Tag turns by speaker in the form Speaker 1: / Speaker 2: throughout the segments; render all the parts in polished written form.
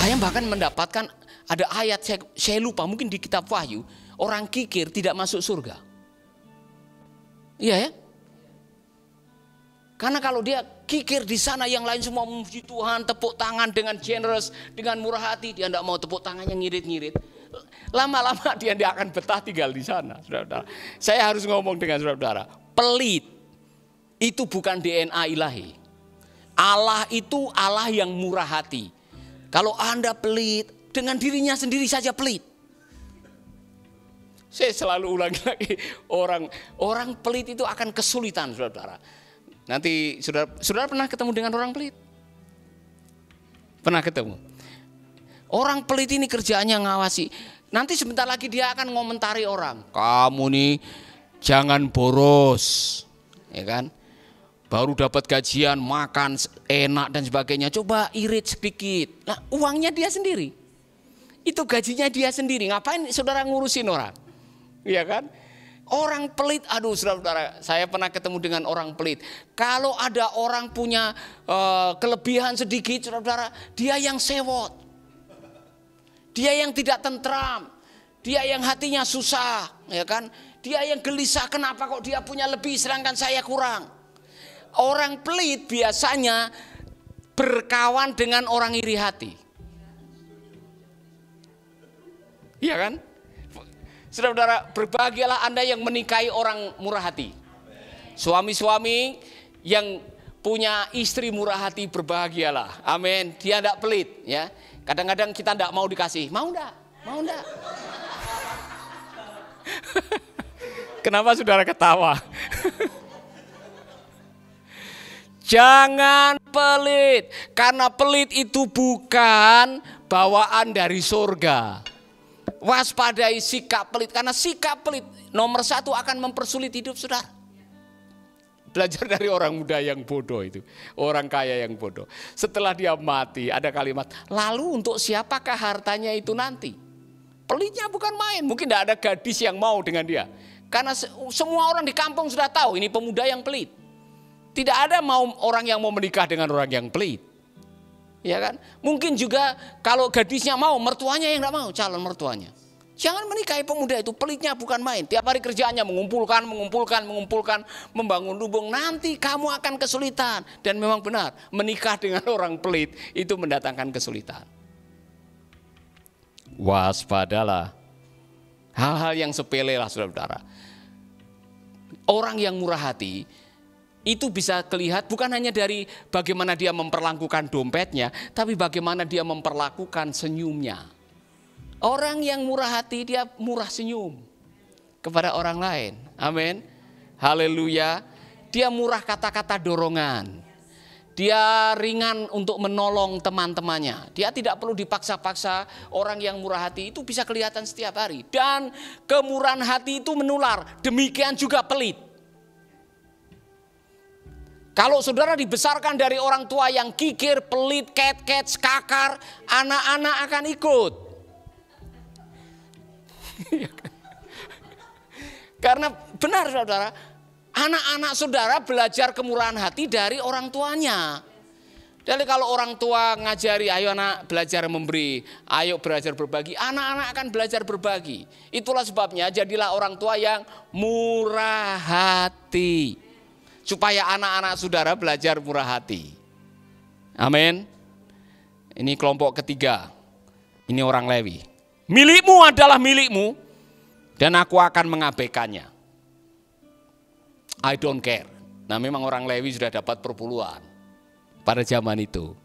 Speaker 1: Saya bahkan mendapatkan ada ayat, saya lupa, mungkin di kitab Wahyu, orang kikir tidak masuk surga. Iya ya? Karena kalau dia kikir di sana, yang lain semua memuji Tuhan, tepuk tangan dengan generous, dengan murah hati, dia tidak mau tepuk tangannya ngirit-ngirit. Lama-lama dia akan betah tinggal di sana, saudara-saudara. Saya harus ngomong dengan saudara-saudara, pelit itu bukan DNA ilahi. Allah itu Allah yang murah hati. Kalau Anda pelit, dengan dirinya sendiri saja pelit. Saya selalu ulangi lagi, orang pelit itu akan kesulitan, saudara-saudara. Nanti saudara pernah ketemu dengan orang pelit? Pernah ketemu? Orang pelit ini kerjaannya ngawasi. Nanti sebentar lagi dia akan ngomentari orang. Kamu nih jangan boros, ya kan? Baru dapat gajian, makan enak dan sebagainya. Coba irit sedikit. Nah, uangnya dia sendiri. Itu gajinya dia sendiri. Ngapain saudara ngurusin orang? Iya kan? Orang pelit, aduh saudara-saudara, saya pernah ketemu dengan orang pelit. Kalau ada orang punya kelebihan sedikit, saudara-saudara, dia yang sewot. Dia yang tidak tentram. Dia yang hatinya susah, ya kan? Dia yang gelisah, kenapa kok dia punya lebih sedangkan saya kurang? Orang pelit biasanya berkawan dengan orang iri hati. Iya kan? Saudara-saudara, berbahagialah Anda yang menikahi orang murah hati. Suami-suami yang punya istri murah hati, berbahagialah. Amin. Dia tidak pelit, ya. Kadang-kadang kita tidak mau dikasih. Mau enggak? Mau enggak? Kenapa saudara ketawa? Jangan pelit, karena pelit itu bukan bawaan dari surga. Waspadai sikap pelit, karena sikap pelit nomor satu akan mempersulit hidup saudara. Belajar dari orang muda yang bodoh itu, orang kaya yang bodoh. Setelah dia mati ada kalimat, lalu untuk siapakah hartanya itu nanti? Pelitnya bukan main, mungkin tidak ada gadis yang mau dengan dia. Karena semua orang di kampung sudah tahu ini pemuda yang pelit. Tidak ada orang yang mau menikah dengan orang yang pelit. Ya kan? Mungkin juga kalau gadisnya mau, mertuanya yang tidak mau, calon mertuanya. Jangan menikahi pemuda itu, pelitnya bukan main. Tiap hari kerjaannya mengumpulkan, membangun lubung. Nanti kamu akan kesulitan. Dan memang benar, menikah dengan orang pelit itu mendatangkan kesulitan. Waspadalah. Hal-hal yang sepele lah saudara-saudara. Orang yang murah hati itu bisa kelihatan bukan hanya dari bagaimana dia memperlakukan dompetnya, tapi bagaimana dia memperlakukan senyumnya. Orang yang murah hati dia murah senyum kepada orang lain. Amin. Haleluya. Dia murah kata-kata dorongan. Dia ringan untuk menolong teman-temannya. Dia tidak perlu dipaksa-paksa. Orang yang murah hati itu bisa kelihatan setiap hari. Dan kemurahan hati itu menular. Demikian juga pelit. Kalau saudara dibesarkan dari orang tua yang kikir, pelit, ket-ket, skakar, anak-anak akan ikut. Karena benar saudara, anak-anak saudara belajar kemurahan hati dari orang tuanya. Jadi kalau orang tua ngajari, ayo anak belajar memberi, ayo belajar berbagi, anak-anak akan belajar berbagi. Itulah sebabnya jadilah orang tua yang murah hati. Supaya anak-anak saudara belajar murah hati. Amin. Ini kelompok ketiga. Ini orang Lewi. Milikmu adalah milikmu dan aku akan mengabaikannya. I don't care. Nah memang orang Lewi sudah dapat perpuluhan pada zaman itu.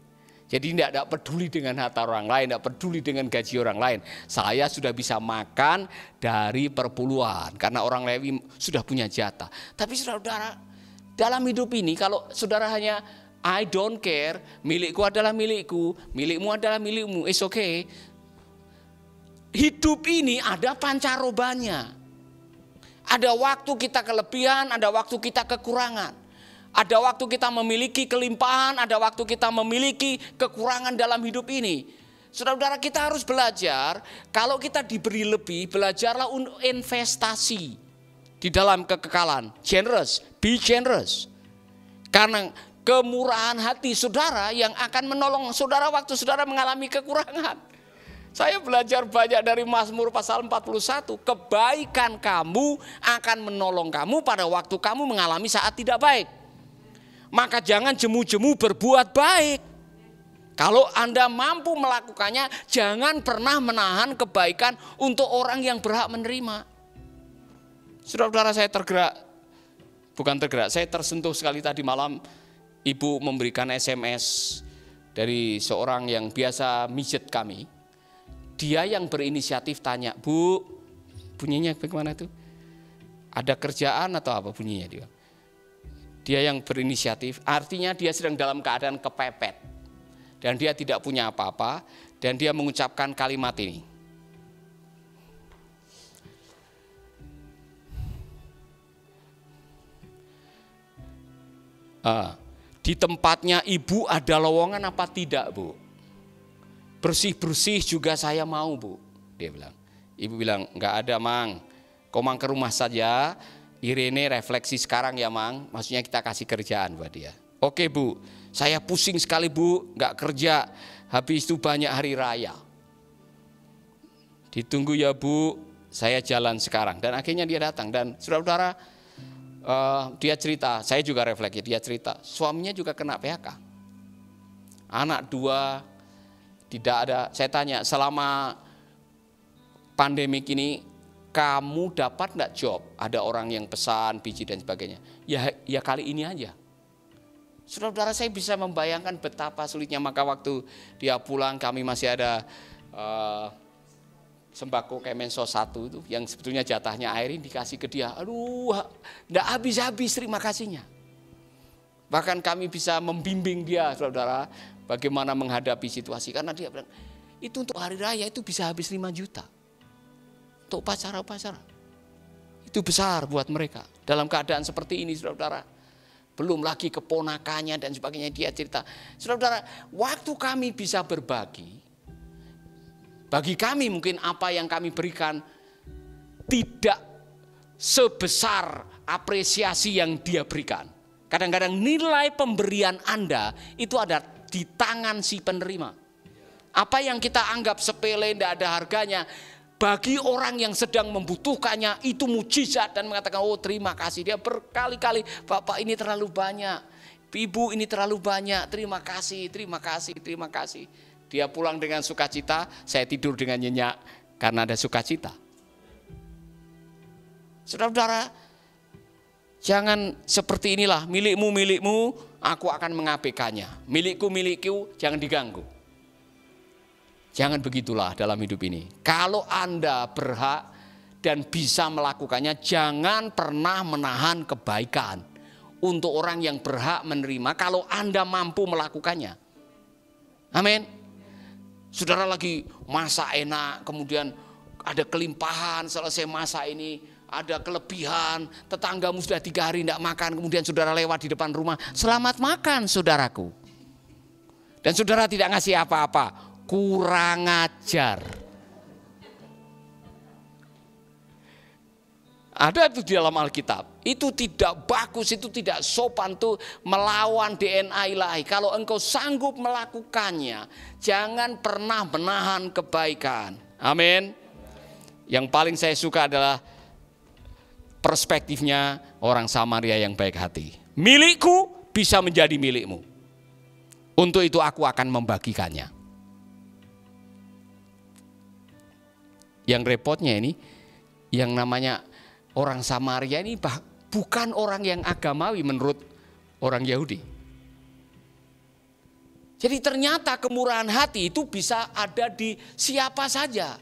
Speaker 1: Jadi tidak peduli dengan harta orang lain, tidak peduli dengan gaji orang lain. Saya sudah bisa makan dari perpuluhan karena orang Lewi sudah punya jatah. Tapi saudara-saudara, dalam hidup ini kalau saudara hanya I don't care, milikku adalah milikku, milikmu adalah milikmu, it's okay. Hidup ini ada pancarobanya. Ada waktu kita kelebihan, ada waktu kita kekurangan. Ada waktu kita memiliki kelimpahan, ada waktu kita memiliki kekurangan dalam hidup ini. Saudara-saudara, kita harus belajar, kalau kita diberi lebih, belajarlah untuk investasi di dalam kekekalan. Generous, be generous. Karena kemurahan hati saudara yang akan menolong saudara waktu saudara mengalami kekurangan. Saya belajar banyak dari Mazmur pasal 41. Kebaikan kamu akan menolong kamu pada waktu kamu mengalami saat tidak baik. Maka jangan jemu-jemu berbuat baik. Kalau Anda mampu melakukannya, jangan pernah menahan kebaikan untuk orang yang berhak menerima. Saudara-saudara, saya saya tersentuh sekali tadi malam. Ibu memberikan SMS dari seorang yang biasa mijet kami. Dia yang berinisiatif tanya, Bu, bunyinya bagaimana tuh? Ada kerjaan atau apa bunyinya dia? Dia yang berinisiatif, artinya dia sedang dalam keadaan kepepet. Dan dia tidak punya apa-apa, dan dia mengucapkan kalimat ini. Di tempatnya ibu ada lowongan apa tidak, Bu? Bersih-bersih juga saya mau, Bu. Dia bilang. Ibu bilang, enggak ada, Mang. Kau Mang ke rumah saja. Irene refleksi sekarang ya, Mang. Maksudnya kita kasih kerjaan buat dia. Oke, Bu. Saya pusing sekali, Bu. Enggak kerja. Habis itu banyak hari raya. Ditunggu ya, Bu. Saya jalan sekarang. Dan akhirnya dia datang. Dan saudara-saudara, dia cerita. Saya juga refleksi. Dia cerita. Suaminya juga kena PHK. Anak 2. Tidak ada, saya tanya, selama pandemik ini kamu dapat enggak job? Ada orang yang pesan biji dan sebagainya. Ya kali ini aja. Saudara-saudara, saya bisa membayangkan betapa sulitnya. Maka waktu dia pulang, kami masih ada sembako Kemensos 1 itu yang sebetulnya jatahnya Airin dikasih ke dia. Aduh, enggak habis-habis terima kasihnya. Bahkan kami bisa membimbing dia, saudara-saudara, bagaimana menghadapi situasi. Karena dia bilang, itu untuk hari raya itu bisa habis 5 juta. Untuk upacara-upacara. Itu besar buat mereka. Dalam keadaan seperti ini, saudara-saudara. Belum lagi keponakannya dan sebagainya, dia cerita. Saudara-saudara, waktu kami bisa berbagi, bagi kami mungkin apa yang kami berikan tidak sebesar apresiasi yang dia berikan. Kadang-kadang nilai pemberian Anda itu ada di tangan si penerima. Apa yang kita anggap sepele, tidak ada harganya, bagi orang yang sedang membutuhkannya itu mujizat dan mengatakan, oh terima kasih. Dia berkali-kali, Bapak ini terlalu banyak, Ibu ini terlalu banyak, terima kasih, terima kasih, terima kasih. Dia pulang dengan sukacita, saya tidur dengan nyenyak karena ada sukacita. Saudara-saudara, jangan seperti inilah, milikmu, milikmu, aku akan mengabaikannya. Milikku, milikku, jangan diganggu. Jangan begitulah dalam hidup ini. Kalau Anda berhak dan bisa melakukannya, jangan pernah menahan kebaikan untuk orang yang berhak menerima kalau Anda mampu melakukannya. Amin. Saudara lagi masak enak, kemudian ada kelimpahan selesai masak ini, ada kelebihan, tetanggamu sudah 3 hari tidak makan, kemudian saudara lewat di depan rumah, selamat makan saudaraku. Dan saudara tidak ngasih apa-apa, kurang ajar. Ada itu di dalam Alkitab, itu tidak bagus, itu tidak sopan, tuh melawan DNA ilahi. Kalau engkau sanggup melakukannya, jangan pernah menahan kebaikan. Amin. Yang paling saya suka adalah perspektifnya orang Samaria yang baik hati. Milikku bisa menjadi milikmu. Untuk itu aku akan membagikannya. Yang repotnya ini, yang namanya orang Samaria ini bukan orang yang agamawi menurut orang Yahudi. Jadi ternyata kemurahan hati itu bisa ada di siapa saja.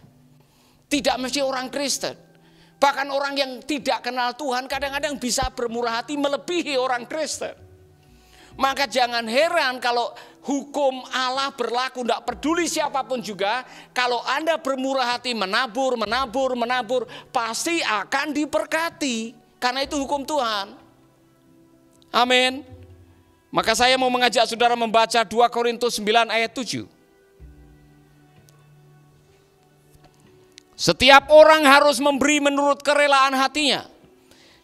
Speaker 1: Tidak mesti orang Kristen. Bahkan orang yang tidak kenal Tuhan kadang-kadang bisa bermurah hati melebihi orang Kristen. Maka jangan heran kalau hukum Allah berlaku, tidak peduli siapapun juga. Kalau Anda bermurah hati menabur, pasti akan diberkati. Karena itu hukum Tuhan. Amin. Maka saya mau mengajak saudara membaca 2 Korintus 9 ayat 7. Setiap orang harus memberi menurut kerelaan hatinya.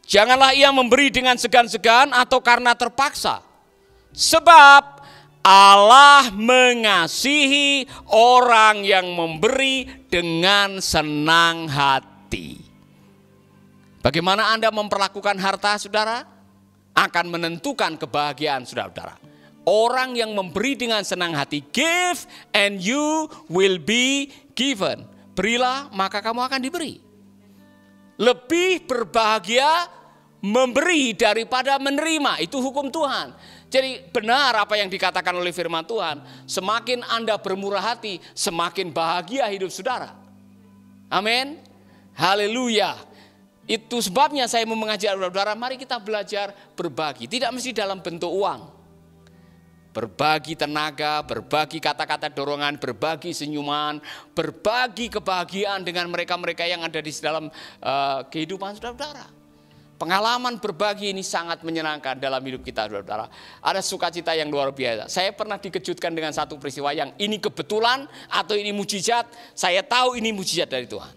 Speaker 1: Janganlah ia memberi dengan segan-segan atau karena terpaksa. Sebab Allah mengasihi orang yang memberi dengan senang hati. Bagaimana Anda memperlakukan harta, saudara? Akan menentukan kebahagiaan saudara-saudara. Orang yang memberi dengan senang hati, give and you will be given. Berilah maka kamu akan diberi. Lebih berbahagia memberi daripada menerima, itu hukum Tuhan. Jadi benar apa yang dikatakan oleh firman Tuhan, semakin Anda bermurah hati, semakin bahagia hidup saudara. Amin. Haleluya. Itu sebabnya saya mau mengajak saudara, mari kita belajar berbagi. Tidak mesti dalam bentuk uang. Berbagi tenaga, berbagi kata-kata dorongan, berbagi senyuman, berbagi kebahagiaan dengan mereka-mereka yang ada di dalam kehidupan saudara-saudara. Pengalaman berbagi ini sangat menyenangkan dalam hidup kita, saudara-saudara. Ada sukacita yang luar biasa. Saya pernah dikejutkan dengan satu peristiwa yang ini kebetulan atau ini mujizat. Saya tahu ini mujizat dari Tuhan.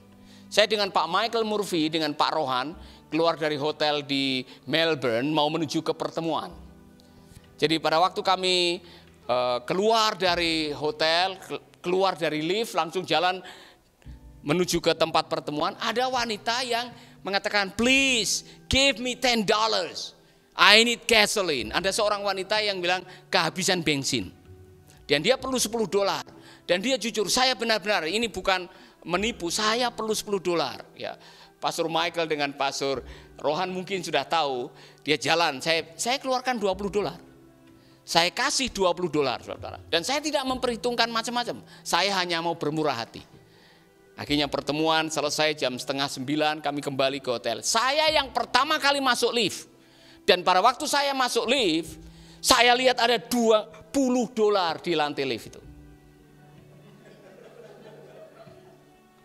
Speaker 1: Saya dengan Pak Michael Murphy, dengan Pak Rohan, keluar dari hotel di Melbourne mau menuju ke pertemuan. Jadi pada waktu kami keluar dari hotel, keluar dari lift, langsung jalan menuju ke tempat pertemuan, ada wanita yang mengatakan, please give me $10. I need gasoline. Ada seorang wanita yang bilang kehabisan bensin. Dan dia perlu $10. Dan dia jujur, saya benar-benar ini bukan menipu, saya perlu $10. Ya, Pastor Michael dengan Pastor Rohan mungkin sudah tahu, dia jalan, saya keluarkan $20. Saya kasih $20, saudara. Dan saya tidak memperhitungkan macam-macam. Saya hanya mau bermurah hati. Akhirnya pertemuan selesai jam 8:30, kami kembali ke hotel. Saya yang pertama kali masuk lift. Dan pada waktu saya masuk lift, saya lihat ada $20 di lantai lift itu.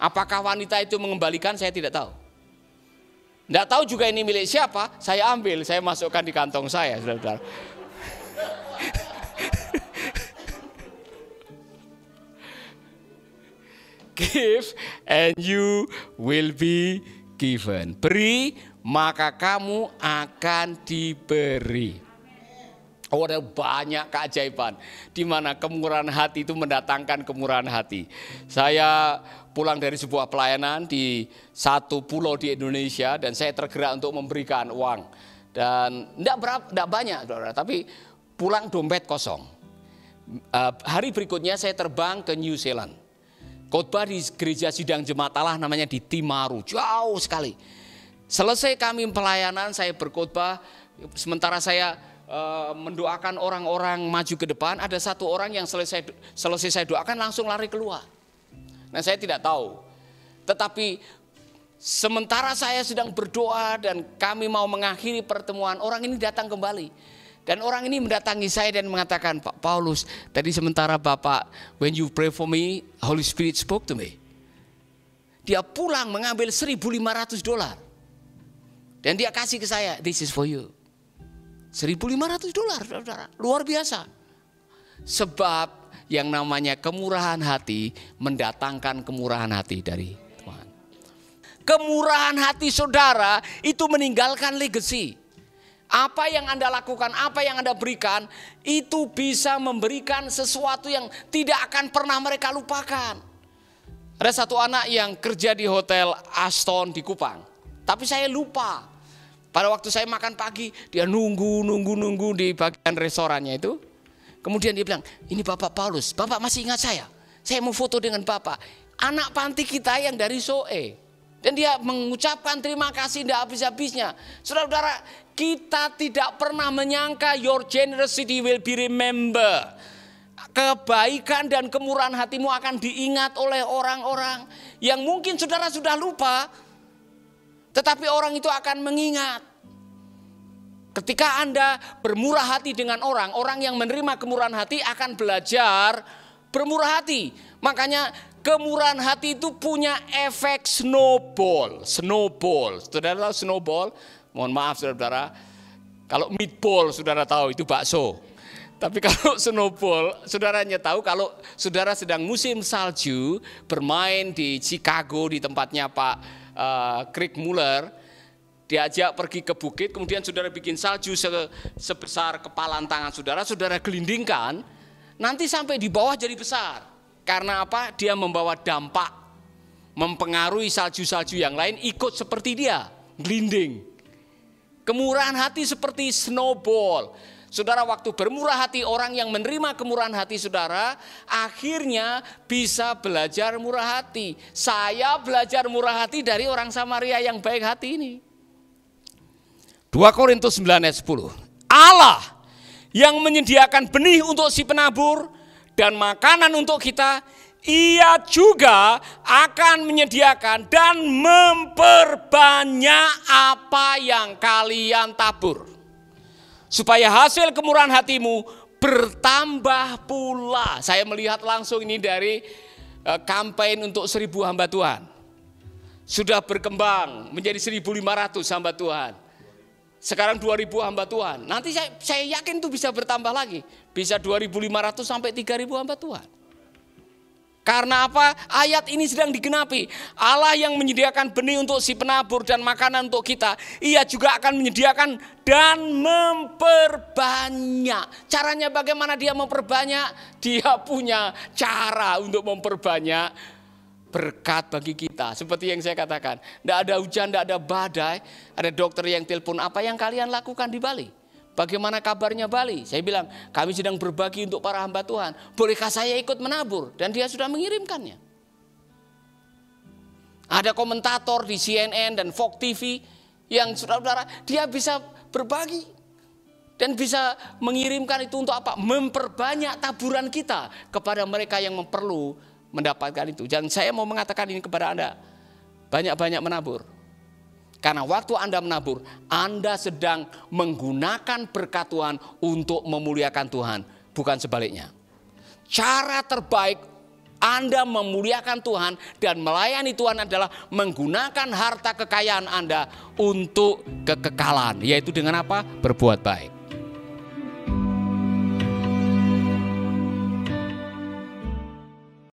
Speaker 1: Apakah wanita itu mengembalikan, saya tidak tahu. Tidak tahu juga ini milik siapa, saya ambil, saya masukkan di kantong saya, saudara-saudara. Give and you will be given. Beri maka kamu akan diberi. Oh, ada banyak keajaiban di mana kemurahan hati itu mendatangkan kemurahan hati. Saya pulang dari sebuah pelayanan di satu pulau di Indonesia dan saya tergerak untuk memberikan uang. Dan tidak banyak, saudara, tapi pulang dompet kosong. Hari berikutnya saya terbang ke New Zealand. Khotbah di gereja sidang jemaat Allah namanya di Timaru, jauh sekali. Selesai kami pelayanan, saya berkhotbah, sementara saya mendoakan orang-orang maju ke depan, ada satu orang yang selesai saya doakan langsung lari keluar. Nah, saya tidak tahu. Tetapi sementara saya sedang berdoa dan kami mau mengakhiri pertemuan, orang ini datang kembali. Dan orang ini mendatangi saya dan mengatakan, Pak Paulus, tadi sementara Bapak, when you pray for me, Holy Spirit spoke to me. Dia pulang mengambil $1.500. Dan dia kasih ke saya, this is for you. $1.500, saudara, luar biasa. Sebab yang namanya kemurahan hati mendatangkan kemurahan hati dari Tuhan. Kemurahan hati saudara itu meninggalkan legacy. Apa yang Anda lakukan, apa yang Anda berikan, itu bisa memberikan sesuatu yang tidak akan pernah mereka lupakan. Ada satu anak yang kerja di hotel Aston di Kupang. Tapi saya lupa. Pada waktu saya makan pagi, dia nunggu di bagian restorannya itu. Kemudian dia bilang, ini Bapak Paulus, Bapak masih ingat saya mau foto dengan Bapak. Anak panti kita yang dari Soe. Dan dia mengucapkan terima kasih tidak habis-habisnya. Saudara-saudara, kita tidak pernah menyangka your generosity will be remembered. Kebaikan dan kemurahan hatimu akan diingat oleh orang-orang yang mungkin saudara sudah lupa. Tetapi orang itu akan mengingat. Ketika Anda bermurah hati dengan orang yang menerima kemurahan hati akan belajar bermurah hati. Makanya kemurahan hati itu punya efek snowball. Saudara tahu snowball? Mohon maaf saudara. Kalau meatball saudara tahu itu bakso. Tapi kalau snowball, saudaranya tahu kalau saudara sedang musim salju bermain di Chicago di tempatnya Pak Craig Muller. diajak pergi ke bukit, kemudian saudara bikin salju sebesar kepalan tangan saudara, saudara gelindingkan, nanti sampai di bawah jadi besar. Karena apa? Dia membawa dampak, mempengaruhi salju-salju yang lain ikut seperti dia, gelinding. Kemurahan hati seperti snowball. Saudara, waktu bermurah hati, orang yang menerima kemurahan hati saudara, akhirnya bisa belajar murah hati. Saya belajar murah hati dari orang Samaria yang baik hati ini. 2 Korintus 9 ayat 10. Allah yang menyediakan benih untuk si penabur dan makanan untuk kita, Ia juga akan menyediakan dan memperbanyak apa yang kalian tabur, supaya hasil kemurahan hatimu bertambah pula. Saya melihat langsung ini dari kampanye untuk 1000 hamba Tuhan. Sudah berkembang menjadi 1500 hamba Tuhan. Sekarang 2000 hamba Tuhan. Nanti saya yakin itu bisa bertambah lagi. Bisa 2500 sampai 3000 hamba Tuhan. Karena apa? Ayat ini sedang digenapi. Allah yang menyediakan benih untuk si penabur dan makanan untuk kita, Ia juga akan menyediakan dan memperbanyak. Caranya bagaimana dia memperbanyak? Dia punya cara untuk memperbanyak berkat bagi kita. Seperti yang saya katakan, tidak ada hujan, tidak ada badai. Ada dokter yang telepon, apa yang kalian lakukan di Bali? Bagaimana kabarnya Bali? Saya bilang, kami sedang berbagi untuk para hamba Tuhan. Bolehkah saya ikut menabur? Dan dia sudah mengirimkannya. Ada komentator di CNN dan Fox TV yang saudara-saudara, dia bisa berbagi. Dan bisa mengirimkan itu untuk apa? Memperbanyak taburan kita kepada mereka yang perlu mendapatkan itu. Dan saya mau mengatakan ini kepada Anda, banyak-banyak menabur. Karena waktu Anda menabur, Anda sedang menggunakan berkat Tuhan untuk memuliakan Tuhan, bukan sebaliknya. Cara terbaik Anda memuliakan Tuhan dan melayani Tuhan adalah menggunakan harta kekayaan Anda untuk kekekalan, yaitu dengan apa? Berbuat baik.